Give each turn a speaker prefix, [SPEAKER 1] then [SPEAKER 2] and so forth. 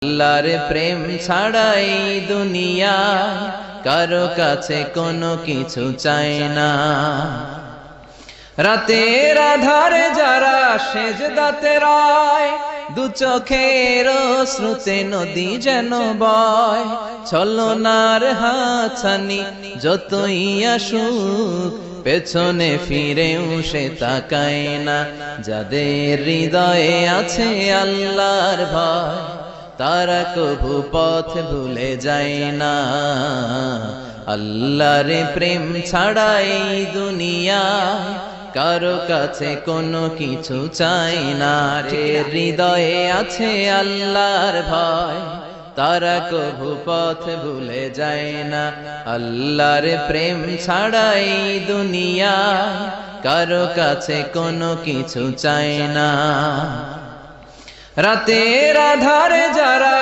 [SPEAKER 1] আল্লাহর প্রেম ছাড়াই দুনিয়া কারো কাছে কোনো কিছু চায় না। রাতের আধারে যারা সেজদাতে রয়, দু চোখের শ্রুতে নদী যেন বয়। ছলনার হাতছানি যতই আসুক, পেছনে ফিরেও সে তাকায় না। যাদের হৃদয়ে আছে আল্লাহর ভয়, তারা কভু পথ ভুলে যায় না। আল্লাহর প্রেম ছাড়াই দুনিয়া কারো কাছে কোনো কিছু চাই না। হৃদয়ে আছে আল্লাহর ভয়, তারা কভু পথ ভুলে যায় না। আল্লাহর প্রেম ছাড়াই দুনিয়া কারো কাছে কোনো কিছু চাই না। রাতের আধারে যারা